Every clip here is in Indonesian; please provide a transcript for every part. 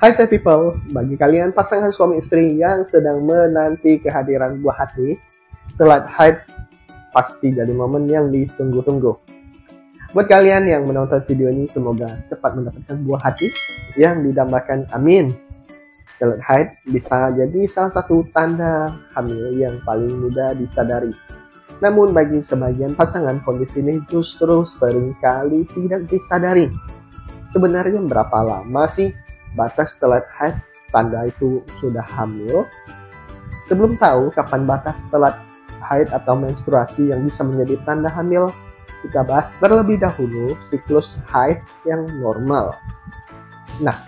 Hai Sad People, bagi kalian pasangan suami istri yang sedang menanti kehadiran buah hati, telat haid pasti jadi momen yang ditunggu-tunggu. Buat kalian yang menonton video ini, semoga cepat mendapatkan buah hati yang didambakan, amin. Telat haid bisa jadi salah satu tanda hamil yang paling mudah disadari. Namun bagi sebagian pasangan, kondisi ini justru seringkali tidak disadari. Sebenarnya berapa lama sih batas telat haid tanda itu sudah hamil? Sebelum tahu kapan batas telat haid atau menstruasi yang bisa menjadi tanda hamil, kita bahas terlebih dahulu siklus haid yang normal. Nah,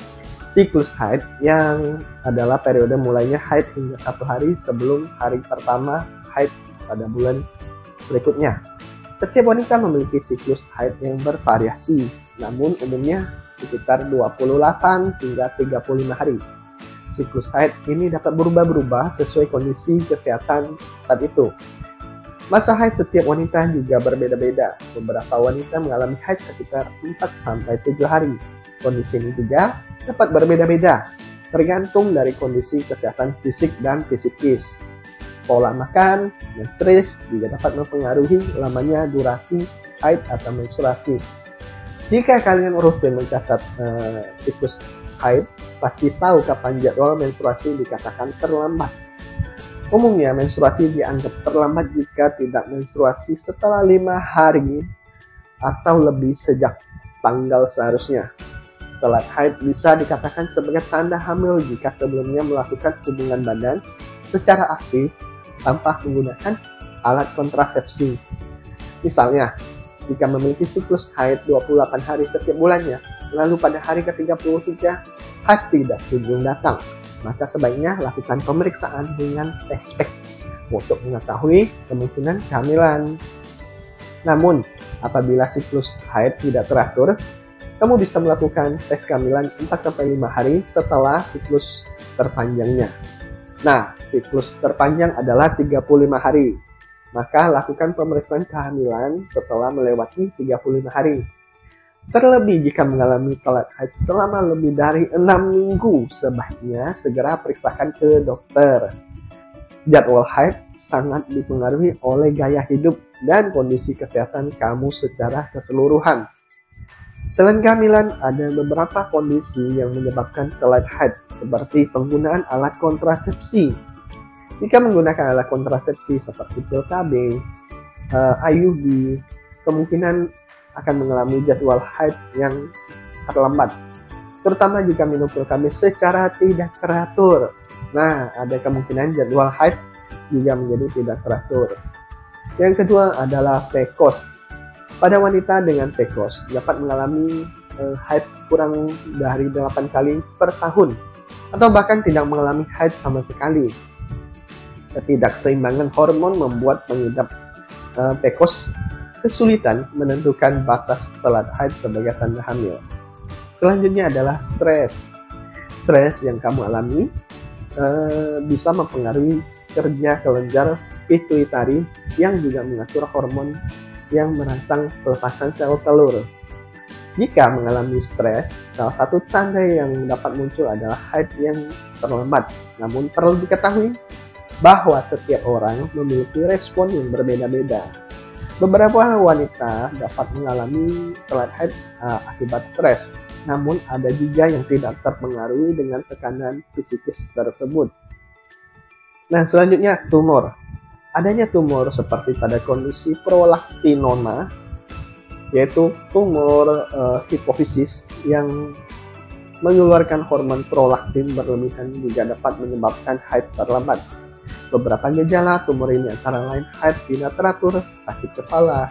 siklus haid yang adalah periode mulainya haid hingga 1 hari sebelum hari pertama haid pada bulan berikutnya. Setiap wanita memiliki siklus haid yang bervariasi, namun umumnya sekitar 28 hingga 35 hari. Siklus haid ini dapat berubah-ubah sesuai kondisi kesehatan saat itu. Masa haid setiap wanita juga berbeda-beda. Beberapa wanita mengalami haid sekitar 4-7 hari. Kondisi ini juga dapat berbeda-beda, tergantung dari kondisi kesehatan fisik dan psikis. Pola makan dan stres juga dapat mempengaruhi lamanya durasi haid atau menstruasi. Jika kalian rutin mencatat siklus haid, pasti tahu kapan jadwal menstruasi dikatakan terlambat. Umumnya menstruasi dianggap terlambat jika tidak menstruasi setelah 5 hari atau lebih sejak tanggal seharusnya. Telat haid bisa dikatakan sebagai tanda hamil jika sebelumnya melakukan hubungan badan secara aktif tanpa menggunakan alat kontrasepsi. Misalnya, jika memiliki siklus haid 28 hari setiap bulannya, lalu pada hari ke-33 haid tidak kunjung datang, maka sebaiknya lakukan pemeriksaan dengan tes pack untuk mengetahui kemungkinan kehamilan. Namun, apabila siklus haid tidak teratur, kamu bisa melakukan tes kehamilan 4-5 hari setelah siklus terpanjangnya. Nah, siklus terpanjang adalah 35 hari. Maka lakukan pemeriksaan kehamilan setelah melewati 35 hari. Terlebih jika mengalami telat haid selama lebih dari 6 minggu, sebaiknya segera periksakan ke dokter. Jadwal haid sangat dipengaruhi oleh gaya hidup dan kondisi kesehatan kamu secara keseluruhan. Selain kehamilan, ada beberapa kondisi yang menyebabkan telat haid, seperti penggunaan alat kontrasepsi. Jika menggunakan alat kontrasepsi seperti pil KB, IUD, kemungkinan akan mengalami jadwal haid yang terlambat, terutama jika minum pil KB secara tidak teratur. Nah, ada kemungkinan jadwal haid juga menjadi tidak teratur. Yang kedua adalah PCOS. Pada wanita dengan PCOS dapat mengalami haid kurang dari 8 kali per tahun, atau bahkan tidak mengalami haid sama sekali. Ketidakseimbangan hormon membuat pengidap PCOS kesulitan menentukan batas telat haid sebagai tanda hamil. Selanjutnya adalah stres. Stres yang kamu alami bisa mempengaruhi kerja kelenjar pituitari yang juga mengatur hormon yang merangsang pelepasan sel telur. Jika mengalami stres, salah satu tanda yang dapat muncul adalah haid yang terlambat. Namun perlu diketahui bahwa setiap orang memiliki respon yang berbeda-beda. Beberapa wanita dapat mengalami telat haid akibat stres, namun ada juga yang tidak terpengaruhi dengan tekanan psikis tersebut. Nah, selanjutnya tumor. Adanya tumor seperti pada kondisi prolaktinoma, yaitu tumor hipofisis yang mengeluarkan hormon prolaktin berlebihan juga dapat menyebabkan haid terlambat. Beberapa gejala tumor ini antara lain haid tidak teratur, sakit kepala,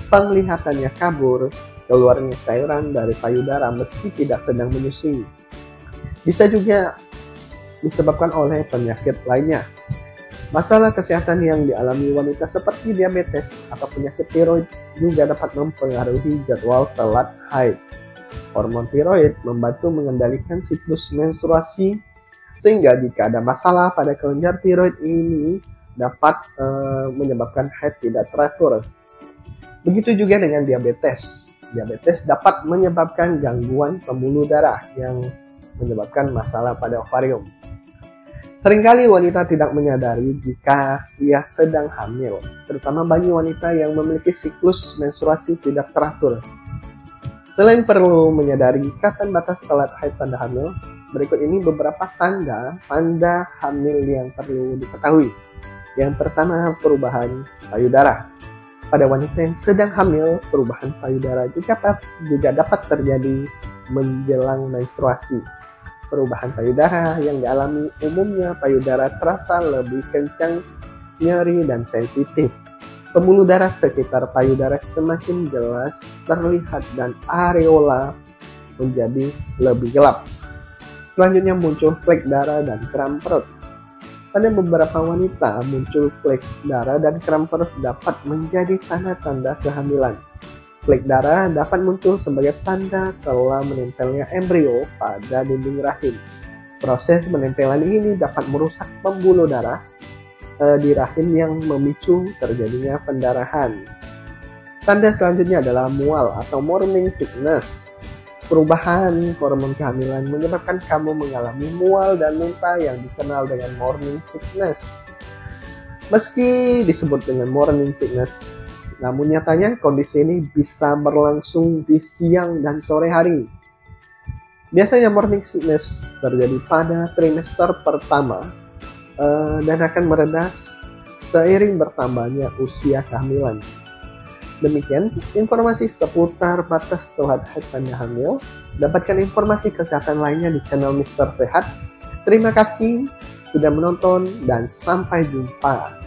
penglihatannya kabur, keluarnya cairan dari payudara meski tidak sedang menyusui. Bisa juga disebabkan oleh penyakit lainnya. Masalah kesehatan yang dialami wanita seperti diabetes atau penyakit tiroid juga dapat mempengaruhi jadwal telat haid. Hormon tiroid membantu mengendalikan siklus menstruasi, sehingga jika ada masalah pada kelenjar tiroid ini dapat menyebabkan haid tidak teratur. Begitu juga dengan diabetes. Diabetes dapat menyebabkan gangguan pembuluh darah yang menyebabkan masalah pada ovarium. Seringkali wanita tidak menyadari jika ia sedang hamil, terutama bagi wanita yang memiliki siklus menstruasi tidak teratur. Selain perlu menyadari kapan batas telat haid pada hamil, berikut ini beberapa tanda hamil yang perlu diketahui. Yang pertama, perubahan payudara. Pada wanita yang sedang hamil, perubahan payudara juga dapat terjadi menjelang menstruasi. Perubahan payudara yang dialami umumnya payudara terasa lebih kencang, nyeri, dan sensitif. Pembuluh darah sekitar payudara semakin jelas terlihat dan areola menjadi lebih gelap. Selanjutnya muncul flek darah dan kram perut. Pada beberapa wanita, muncul flek darah dan kram perut dapat menjadi tanda-tanda kehamilan. Flek darah dapat muncul sebagai tanda telah menempelnya embrio pada dinding rahim. Proses penempelan ini dapat merusak pembuluh darah di rahim yang memicu terjadinya pendarahan. Tanda selanjutnya adalah mual atau morning sickness. Perubahan hormon kehamilan menyebabkan kamu mengalami mual dan muntah yang dikenal dengan morning sickness. Meski disebut dengan morning sickness, namun nyatanya kondisi ini bisa berlangsung di siang dan sore hari. Biasanya morning sickness terjadi pada trimester pertama dan akan mereda seiring bertambahnya usia kehamilan. Demikian informasi seputar batas telat haid pada hamil. Dapatkan informasi kesehatan lainnya di channel Mr. Sehat. Terima kasih sudah menonton dan sampai jumpa.